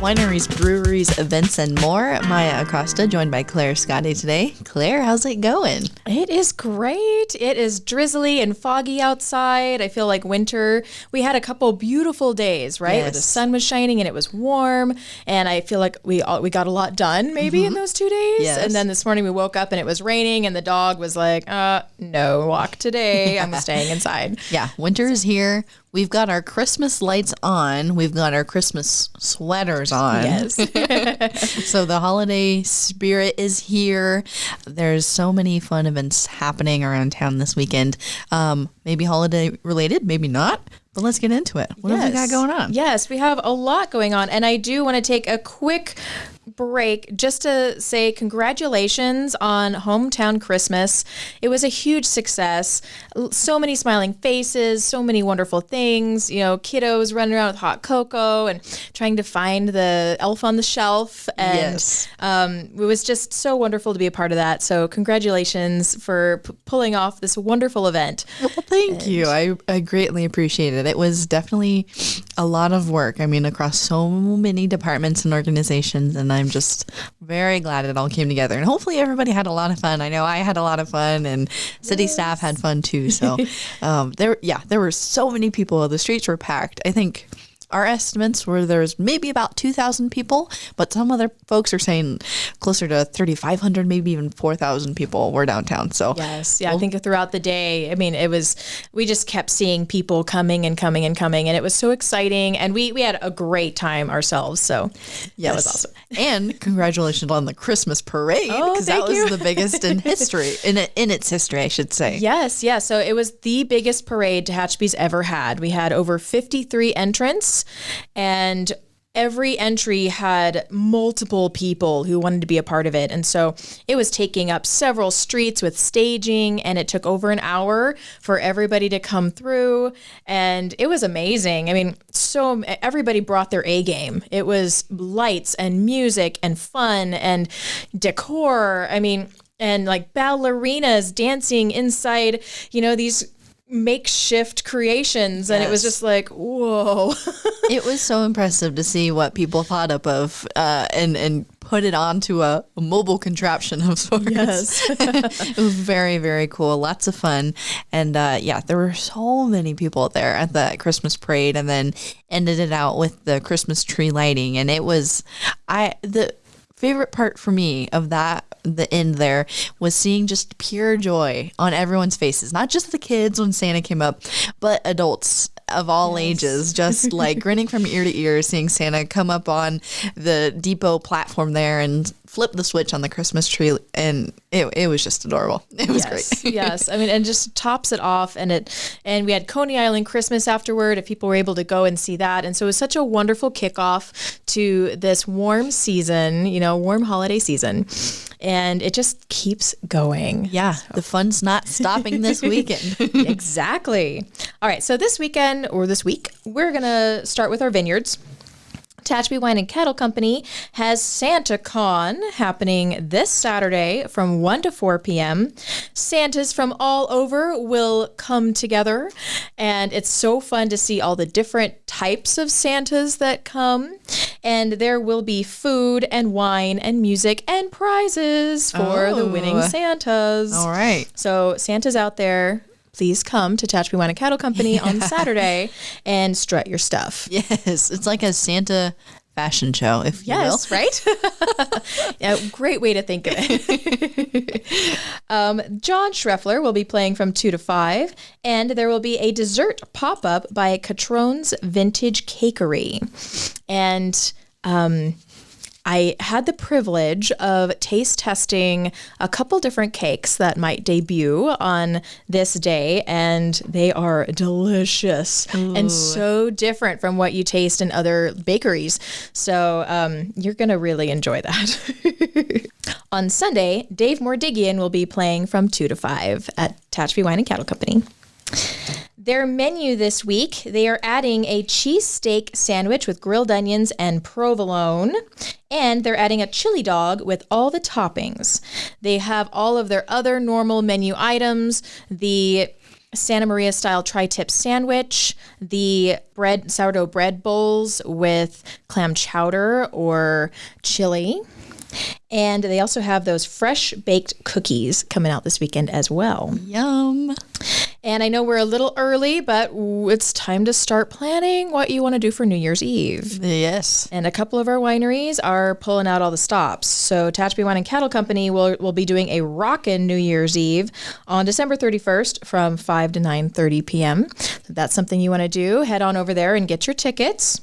wineries, breweries, events, and more. Maya Acosta, joined by Claire Scotty today. Claire, how's it going? It is great. It is drizzly and foggy outside. I feel like winter. We had a couple beautiful days, right? Yes. Where the sun was shining and it was warm. And I feel like we got a lot done maybe in those 2 days. Yes. And then this morning we woke up and it was raining and the dog was like, no walk today. I'm staying inside. Yeah, winter is here. We've got our Christmas lights on. We've got our Christmas sweaters on. Yes. So the holiday spirit is here. There's so many fun events happening around town this weekend. Maybe holiday related, maybe not. But let's get into it. What have we got going on? Yes, we have a lot going on. And I do want to take a quick break just to say congratulations on Hometown Christmas. It was a huge success. So many smiling faces, so many wonderful things, kiddos running around with hot cocoa and trying to find the elf on the shelf. And Yes. it was just so wonderful to be a part of that. So congratulations for pulling off this wonderful event. Well, thank you. I greatly appreciate it. It was definitely a lot of work. I mean, across so many departments and organizations, and I'm just very glad it all came together. And hopefully everybody had a lot of fun. I know I had a lot of fun, and city staff had fun too. So there were so many people. The streets were packed. I think our estimates were there's maybe about 2,000 people, but some other folks are saying closer to 3,500, maybe even 4,000 people were downtown. So yes, yeah, I think throughout the day, I mean, we just kept seeing people coming and coming and coming, and it was so exciting, and we had a great time ourselves. So that was awesome. And congratulations on the Christmas parade, because that was the biggest in history, in its history, I should say. Yes, yeah. So it was the biggest parade Tehachapi's ever had. We had over 53 entrants. And every entry had multiple people who wanted to be a part of it. And so it was taking up several streets with staging, and it took over an hour for everybody to come through. And it was amazing. I mean, everybody brought their A game. It was lights and music and fun and decor. I mean, and like ballerinas dancing inside, these makeshift creations. And it was just like, whoa. It was so impressive to see what people thought up of and put it onto a mobile contraption of sorts. Yes. It was very, very cool. Lots of fun. And there were so many people there at the Christmas parade, and then ended it out with the Christmas tree lighting. And it was the favorite part for me of that, the end there, was seeing just pure joy on everyone's faces, not just the kids when Santa came up, but adults of all ages, just like grinning from ear to ear, seeing Santa come up on the depot platform there and flip the switch on the Christmas tree. And it was just adorable. It was great. Yes. I mean, and just tops it off. And we had Coney Island Christmas afterward, if people were able to go and see that. And so it was such a wonderful kickoff to this warm season, warm holiday season. And it just keeps going. Yeah. So. The fun's not stopping this weekend. Exactly. All right. So this week, we're going to start with our vineyards. Tehachapi Wine and Cattle Company has SantaCon happening this Saturday from 1 to 4 p.m. Santas from all over will come together, and it's so fun to see all the different types of Santas that come. And there will be food and wine and music and prizes for the winning Santas. All right. So Santa's out there. Please come to Tehachapi Wine and Cattle Company on Saturday and strut your stuff. Yes, it's like a Santa fashion show, if you will. Yes, right? Yeah, great way to think of it. John Schreffler will be playing from 2 to 5, and there will be a dessert pop-up by Catrone's Vintage Cakery. And I had the privilege of taste testing a couple different cakes that might debut on this day, and they are delicious and so different from what you taste in other bakeries. So you're going to really enjoy that. On Sunday, Dave Mordigian will be playing from 2 to 5 at Tehachapi Wine and Cattle Company. Their menu this week, they are adding a cheesesteak sandwich with grilled onions and provolone, and they're adding a chili dog with all the toppings. They have all of their other normal menu items. The Santa Maria style tri-tip sandwich, the sourdough bread bowls with clam chowder or chili. And they also have those fresh baked cookies coming out this weekend as well. Yum. And I know we're a little early, but it's time to start planning what you want to do for New Year's Eve. Yes. And a couple of our wineries are pulling out all the stops. So Tehachapi Wine and Cattle Company will be doing a rockin' New Year's Eve on December 31st from 5 to 9:30 p.m. If that's something you want to do, head on over there and get your tickets.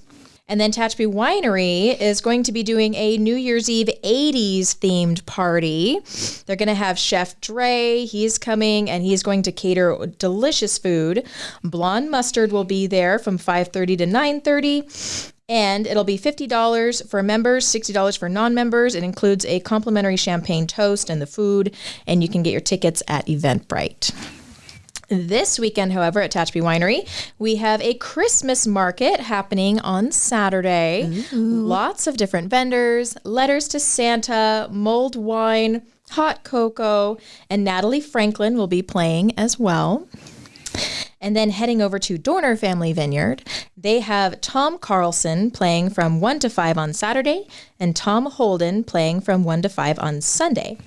And then Tehachapi Winery is going to be doing a New Year's Eve 80s themed party. They're going to have Chef Dre. He's coming and he's going to cater delicious food. Blonde Mustard will be there from 5:30 to 9:30. And it'll be $50 for members, $60 for non-members. It includes a complimentary champagne toast and the food. And you can get your tickets at Eventbrite. This weekend, however, at Tehachapi Winery, we have a Christmas market happening on Saturday. Ooh. Lots of different vendors, letters to Santa, mulled wine, hot cocoa, and Natalie Franklin will be playing as well. And then heading over to Dorner Family Vineyard, they have Tom Carlson playing from 1 to 5 on Saturday and Tom Holden playing from 1 to 5 on Sunday.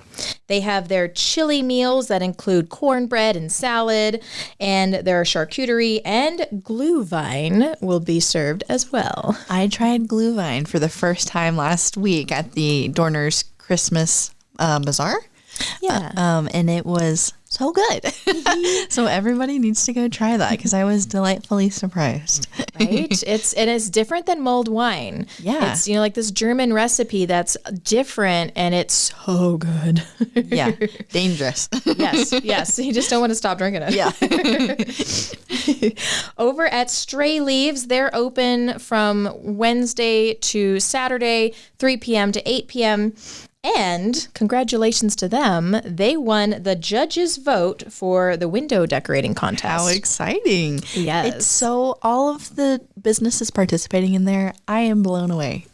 They have their chili meals that include cornbread and salad, and their charcuterie and glühwein will be served as well. I tried glühwein for the first time last week at the Dorner's Christmas Bazaar. Yeah. And it was so good. So everybody needs to go try that because I was delightfully surprised. Right? It's different than mulled wine. Yeah. It's, like this German recipe that's different and it's so good. Yeah. Dangerous. Yes. You just don't want to stop drinking it. Yeah. Over at Stray Leaves, they're open from Wednesday to Saturday, 3 p.m. to 8 p.m. And congratulations to them. They won the judges' vote for the window decorating contest. How exciting. Yes. It's so all of the businesses participating in there, I am blown away.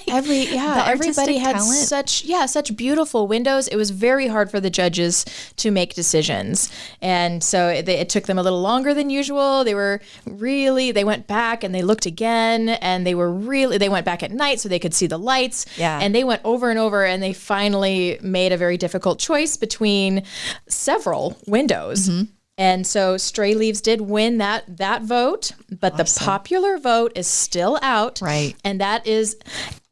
Everybody had such beautiful windows. It was very hard for the judges to make decisions. And so it took them a little longer than usual. They went back and they looked again and they went back at night so they could see the lights. Yeah. And they went over and over and they finally made a very difficult choice between several windows. Mm-hmm. And so Stray Leaves did win that vote, but awesome. The popular vote is still out. Right. And that is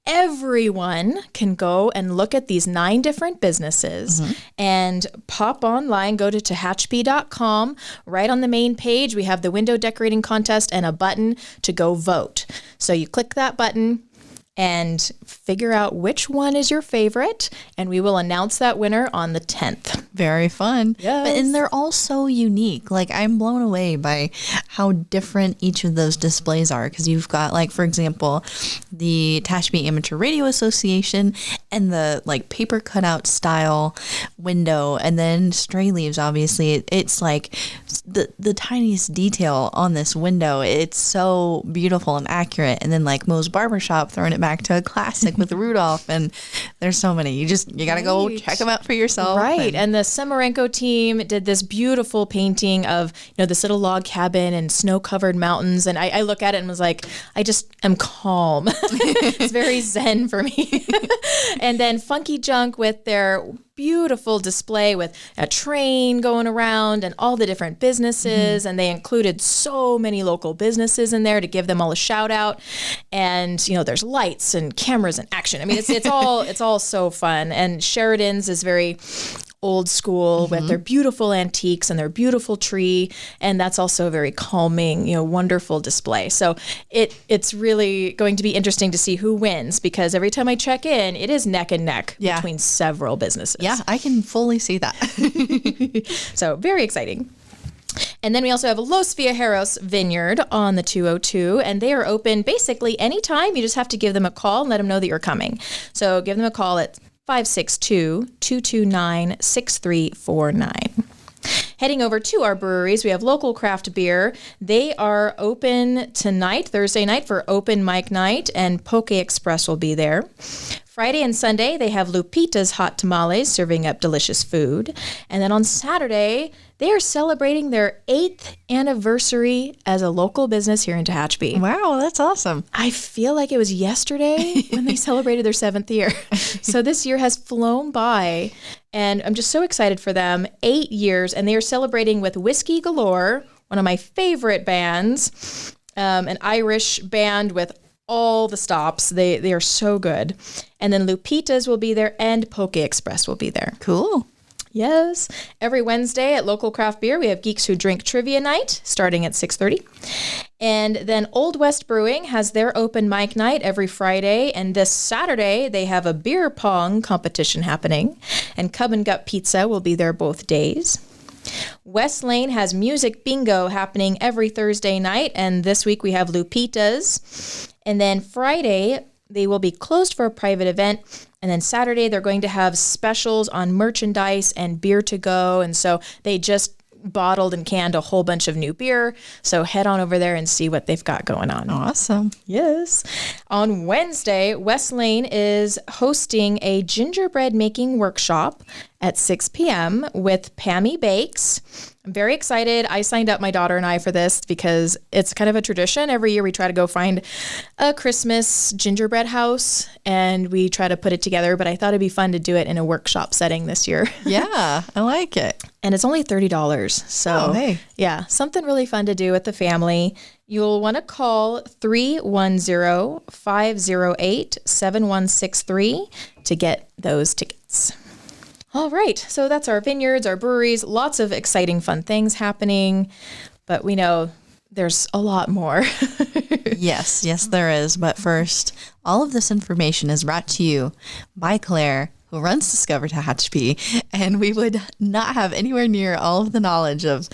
everyone can go and look at these 9 different businesses and pop online, go to tehachapi.com. Right on the main page, we have the window decorating contest and a button to go vote. So you click that button and figure out which one is your favorite, and we will announce that winner on the 10th. Very fun. Yes. And they're all so unique. Like, I'm blown away by how different each of those displays are, because you've got, like, for example, the Tehachapi Amateur Radio Association and the, like, paper cutout style window, and then Stray Leaves, obviously. It's like the tiniest detail on this window. It's so beautiful and accurate. And then, like, Moe's Barbershop throwing it back to a classic with Rudolph, and there's so many. You got to go check them out for yourself. Right. And the Samarenko team did this beautiful painting of, this little log cabin and snow-covered mountains. And I look at it and was like, I just am calm. It's very zen for me. And then Funky Junk with their beautiful display with a train going around and all the different businesses. And they included so many local businesses in there to give them all a shout out. And, there's lights and cameras and action. I mean, it's all so fun. And Sheridan's is very old school with their beautiful antiques and their beautiful tree. And that's also a very calming, wonderful display. So it's really going to be interesting to see who wins, because every time I check in, it is neck and neck between several businesses. Yeah, I can fully see that. So very exciting. And then we also have Los Viajeros Vineyard on the 202, and they are open basically anytime. You just have to give them a call and let them know that you're coming. So give them a call at 562-229-6349. Heading over to our breweries, we have Local Craft Beer. They are open tonight, Thursday night, for open mic night, and Poke Express will be there. Friday and Sunday, they have Lupita's Hot Tamales serving up delicious food. And then on Saturday, They are celebrating their 8th anniversary as a local business here in Tehachapi. Wow, that's awesome. I feel like it was yesterday when they celebrated their 7th year. So this year has flown by, and I'm just so excited for them. 8 years, and they are celebrating with Whiskey Galore, one of my favorite bands, an Irish band with all the stops. They are so good. And then Lupita's will be there, and Poke Express will be there. Cool. Yes. Every Wednesday at Local Craft Beer, we have Geeks Who Drink Trivia Night starting at 6:30. And then Old West Brewing has their open mic night every Friday. And this Saturday, they have a beer pong competition happening. And Cub and Gut Pizza will be there both days. West Lane has music bingo happening every Thursday night. And this week we have Lupita's. And then Friday, they will be closed for a private event. And then Saturday, they're going to have specials on merchandise and beer to go. And so they just bottled and canned a whole bunch of new beer. So head on over there and see what they've got going on. Awesome. Yes. On Wednesday, West Lane is hosting a gingerbread making workshop at 6 p.m. with Pammy Bakes. I'm very excited. I signed up my daughter and I for this because it's kind of a tradition. Every year we try to go find a Christmas gingerbread house and we try to put it together, but I thought it'd be fun to do it in a workshop setting this year. Yeah, I like it. And it's only $30. So hey. Yeah, something really fun to do with the family. You'll want to call 310-508-7163 to get those tickets. All right, so that's our vineyards, our breweries, lots of exciting, fun things happening, but we know there's a lot more. Yes, there is. But first, all of this information is brought to you by Claire, who runs Discover Tehachapi, and we would not have anywhere near all of the knowledge of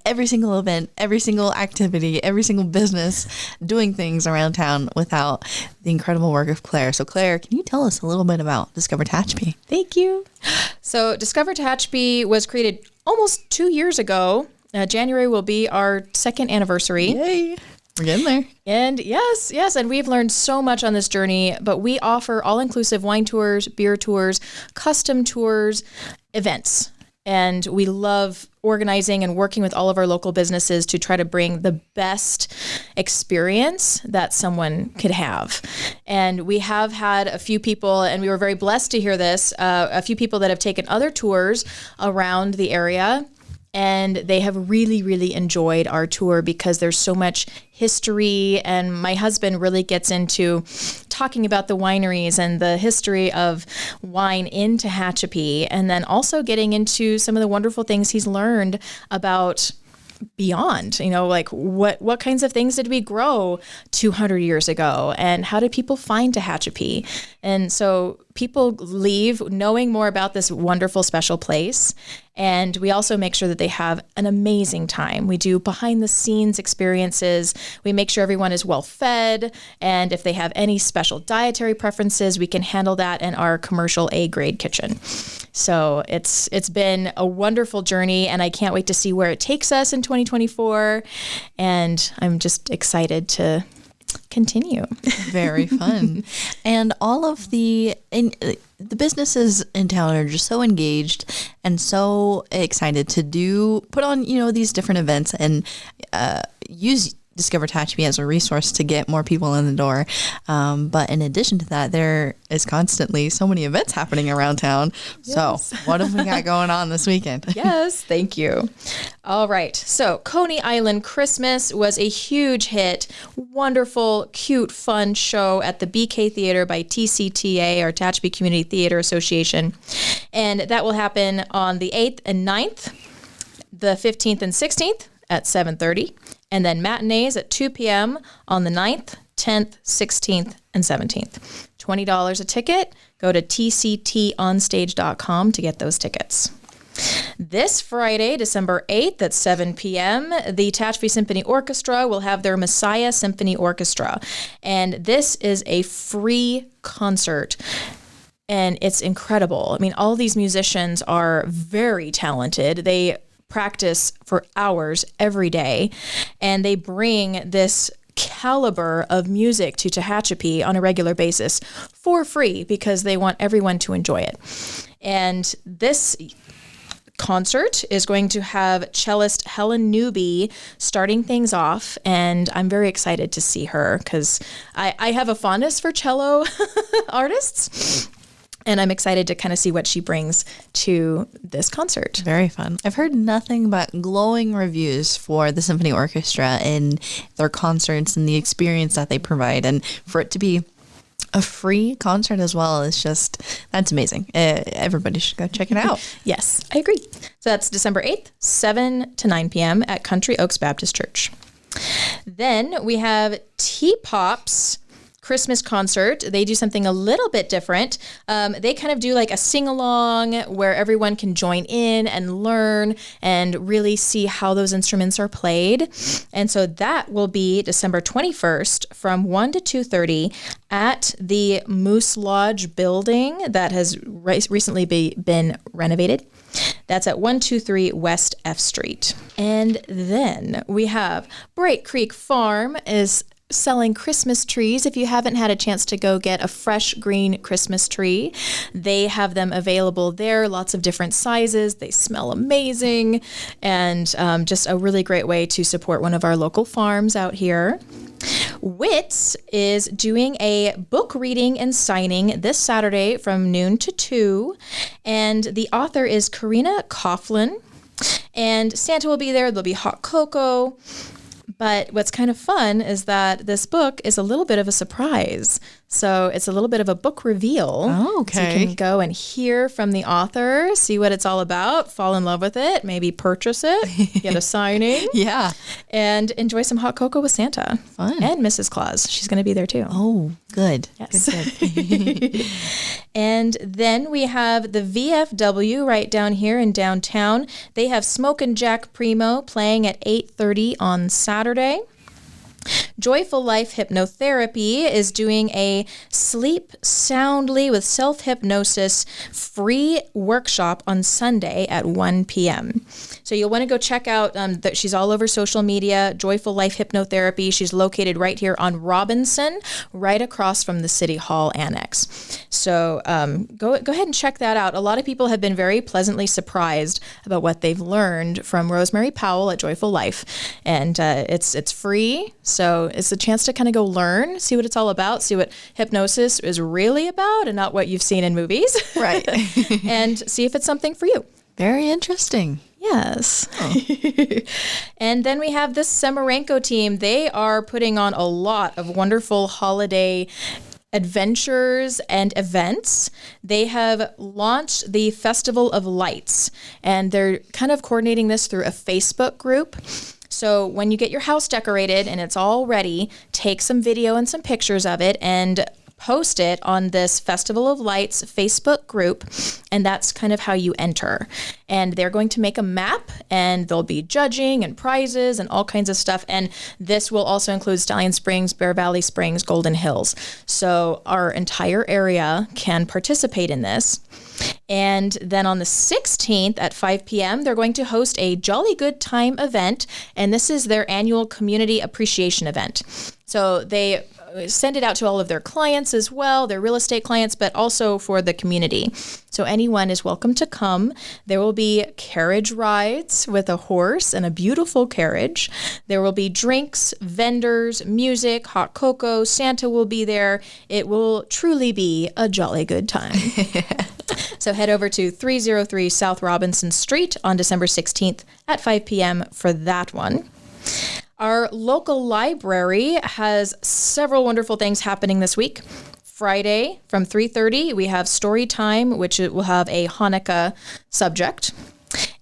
every single event, every single activity, every single business doing things around town without the incredible work of Claire. So Claire, can you tell us a little bit about Discover Tehachapi? Thank you. So Discover Tehachapi was created almost 2 years ago. January will be our 2nd anniversary. Yay. We're getting there. And yes, and we've learned so much on this journey, but we offer all-inclusive wine tours, beer tours, custom tours, events. And we love organizing and working with all of our local businesses to try to bring the best experience that someone could have. And we have had a few people, and we were very blessed to hear this, a few people that have taken other tours around the area. And they have really, really enjoyed our tour because there's so much history. And my husband really gets into talking about the wineries and the history of wine in Tehachapi. And then also getting into some of the wonderful things he's learned about beyond, like what kinds of things did we grow 200 years ago? And how did people find Tehachapi? And so people leave knowing more about this wonderful, special place. And we also make sure that they have an amazing time. We do behind the scenes experiences. We make sure everyone is well fed. And if they have any special dietary preferences, we can handle that in our commercial A-grade kitchen. So it's been a wonderful journey, and I can't wait to see where it takes us in 2024. And I'm just excited to continue. Very fun. And all of the businesses in town are just so engaged and so excited to put on, these different events and use Discover Tehachapi as a resource to get more people in the door. But in addition to that, there is constantly so many events happening around town. Yes. So what have we got going on this weekend? Yes, thank you. All right. So Coney Island Christmas was a huge hit. Wonderful, cute, fun show at the BK Theater by TCTA, or Tehachapi Community Theater Association. And that will happen on the 8th and 9th, the 15th and 16th at 7:30. And then matinees at 2 p.m. on the 9th, 10th, 16th, and 17th. $20 a ticket. Go to tctonstage.com to get those tickets. This Friday, December 8th at 7 p.m., the Tehachapi Symphony Orchestra will have their Messiah Symphony Orchestra. And this is a free concert. And it's incredible. I mean, all these musicians are very talented. They practice for hours every day, and they bring this caliber of music to Tehachapi on a regular basis for free because they want everyone to enjoy it. And this concert is going to have cellist Helen Newby starting things off, and I'm very excited to see her because I have a fondness for cello artists. And I'm excited to kind of see what she brings to this concert. Very fun. I've heard nothing but glowing reviews for the symphony orchestra and their concerts and the experience that they provide. And for it to be a free concert as well is just, that's amazing. Everybody should go check it out. Yes, I agree. So that's December 8th, 7 to 9 p.m. at Country Oaks Baptist Church. Then we have T-Pop's Christmas concert. They do something a little bit different. They kind of do like a sing-along where everyone can join in and learn and really see how those instruments are played. And so that will be December 21st from 1 to 2:30 at the Moose Lodge building that has recently been renovated. That's at 123 West F Street. And then we have Bright Creek Farm is selling Christmas trees. If you haven't had a chance to go get a fresh green Christmas tree, they have them available there. Lots of different sizes. They smell amazing, and just a really great way to support one of our local farms out here. Wits is doing a book reading and signing this Saturday from noon to 2, and the author is Karina Coughlin, and Santa will be there. There'll be hot cocoa. But what's kind of fun is that this book is a little bit of a surprise. So it's a little bit of a book reveal. Oh, okay. So you can go and hear from the author, see what it's all about, fall in love with it, maybe purchase it, get a signing. Yeah. And enjoy some hot cocoa with Santa. Fun. And Mrs. Claus. She's going to be there too. Oh, good. Yes. Good. And then we have the VFW right down here in downtown. They have Smokin' Jack Primo playing at 8:30 on Saturday. Joyful Life Hypnotherapy is doing a Sleep Soundly with Self-Hypnosis free workshop on Sunday at 1 p.m. So you'll want to go check out that she's all over social media, Joyful Life Hypnotherapy. She's located right here on Robinson, right across from the City Hall Annex. So go ahead and check that out. A lot of people have been very pleasantly surprised about what they've learned from Rosemary Powell at Joyful Life. And it's free. So it's a chance to kind of go learn, see what it's all about, see what hypnosis is really about and not what you've seen in movies. Right. And see if it's something for you. Very interesting. Yes. Oh. And then we have this Semerenko team. They are putting on a lot of wonderful holiday adventures and events. They have launched the Festival of Lights, and they're kind of coordinating this through a Facebook group. So when you get your house decorated and it's all ready, take some video and some pictures of it and post it on this Festival of Lights Facebook group, and that's kind of how you enter. And they're going to make a map, and there'll be judging and prizes and all kinds of stuff. And this will also include Stallion Springs, Bear Valley Springs, Golden Hills. So our entire area can participate in this. And then on the 16th at 5 p.m., they're going to host a Jolly Good Time event, and this is their annual community appreciation event. So they send it out to all of their clients as well, their real estate clients, but also for the community. So anyone is welcome to come. There will be carriage rides with a horse and a beautiful carriage. There will be drinks, vendors, music, hot cocoa. Santa will be there. It will truly be a jolly good time. So head over to 303 South Robinson Street on December 16th at 5 p.m. for that one. Our local library has several wonderful things happening this week. Friday from 3:30, we have story time, which will have a Hanukkah subject.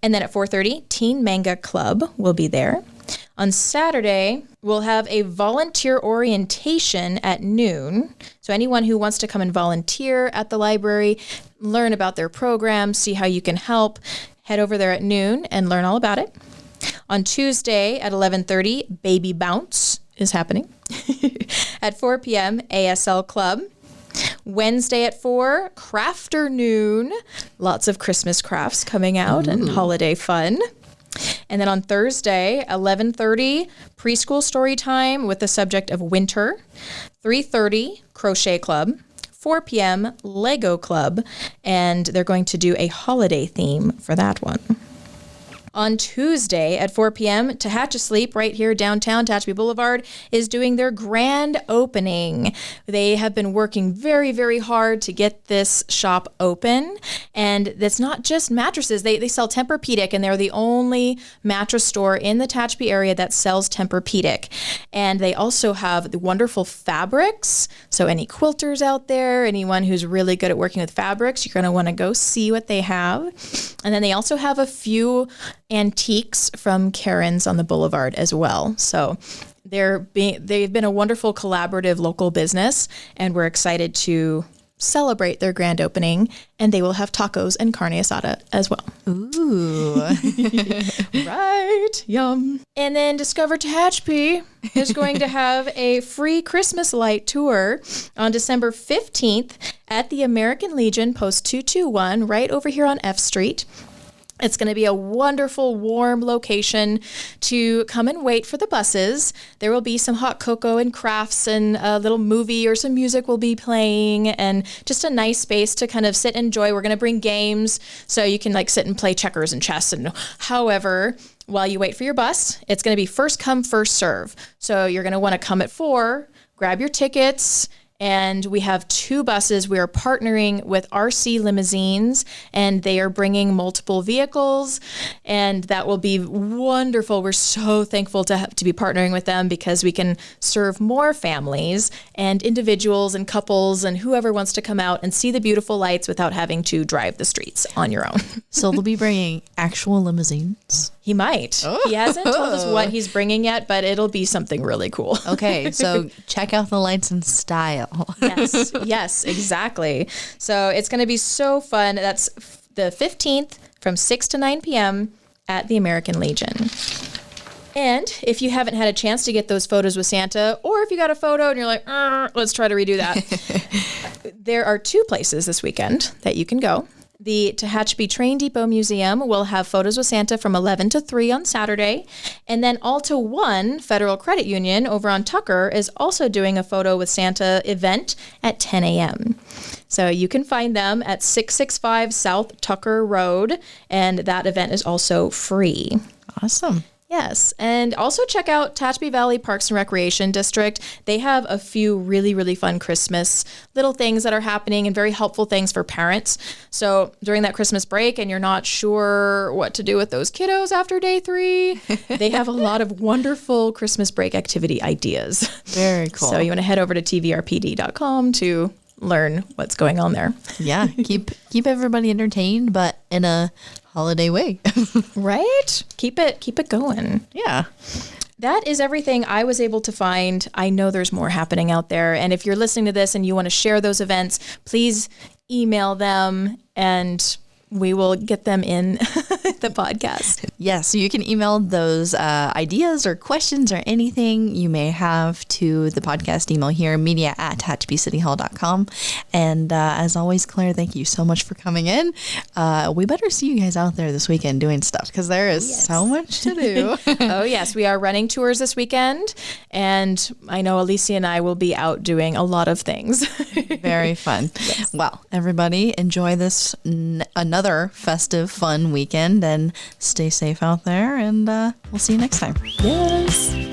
And then at 4:30, Teen Manga Club will be there. On Saturday, we'll have a volunteer orientation at noon. So anyone who wants to come and volunteer at the library, learn about their program, see how you can help, head over there at noon and learn all about it. On Tuesday at 11:30, Baby Bounce is happening. At 4 p.m., ASL Club. Wednesday at 4, Crafternoon. Lots of Christmas crafts coming out and holiday fun. And then on Thursday, 11:30, preschool story time with the subject of winter. 3:30, Crochet Club. 4 p.m., Lego Club. And they're going to do a holiday theme for that one. On Tuesday at 4 p.m., Tehachapi, right here downtown Tehachapi Boulevard, is doing their grand opening. They have been working very, very hard to get this shop open. And it's not just mattresses. They sell Tempur-Pedic, and they're the only mattress store in the Tehachapi area that sells Tempur-Pedic. And they also have the wonderful fabrics. So any quilters out there, anyone who's really good at working with fabrics, you're going to want to go see what they have. And then they also have a few antiques from Karen's on the boulevard as well. So they've been a wonderful collaborative local business, and we're excited to celebrate their grand opening, and they will have tacos and carne asada as well. Ooh. Right. Yum. And then Discover Tehachapi is going to have a free Christmas light tour on December 15th at the American Legion, Post 221, right over here on F Street. It's going to be a wonderful, warm location to come and wait for the buses. There will be some hot cocoa and crafts, and a little movie or some music will be playing, and just a nice space to kind of sit and enjoy. We're going to bring games so you can sit and play checkers and chess. And however, while you wait for your bus, it's going to be first come, first serve. So you're going to want to come at 4, grab your tickets. And we have 2 buses. We are partnering with RC Limousines, and they are bringing multiple vehicles, and that will be wonderful. We're so thankful to be partnering with them, because we can serve more families and individuals and couples and whoever wants to come out and see the beautiful lights without having to drive the streets on your own. So they'll be bringing actual limousines? He might. Oh. He hasn't told us what he's bringing yet, but it'll be something really cool. Okay, so check out the lights in style. Yes, exactly. So it's going to be so fun. That's the 15th from 6 to 9 p.m. at the American Legion. And if you haven't had a chance to get those photos with Santa, or if you got a photo and you're like, let's try to redo that, there are 2 places this weekend that you can go. The Tehachapi Train Depot Museum will have photos with Santa from 11 to 3 on Saturday. And then Alta One Federal Credit Union over on Tucker is also doing a photo with Santa event at 10 a.m. So you can find them at 665 South Tucker Road, and that event is also free. Awesome. Yes, and also check out Tehachapi Valley Parks and Recreation District. They have a few really, really fun Christmas little things that are happening, and very helpful things for parents. So during that Christmas break and you're not sure what to do with those kiddos after day 3, they have a lot of wonderful Christmas break activity ideas. Very cool. So you want to head over to tvrpd.com to learn what's going on there. Yeah, keep everybody entertained, but in a holiday way. Right? Keep it going. Yeah. That is everything I was able to find. I know there's more happening out there. And if you're listening to this and you want to share those events, please email them and we will get them in the podcast. Yes, so you can email those ideas or questions or anything you may have to the podcast email here, media@tehachapicityhall.com. And as always, Claire, thank you so much for coming in. We better see you guys out there this weekend doing stuff, because there is so much to do. Oh, yes. We are running tours this weekend. And I know Alicia and I will be out doing a lot of things. Very fun. Yes. Well, everybody, enjoy this another festive, fun weekend, and stay safe out there, and we'll see you next time. Yes.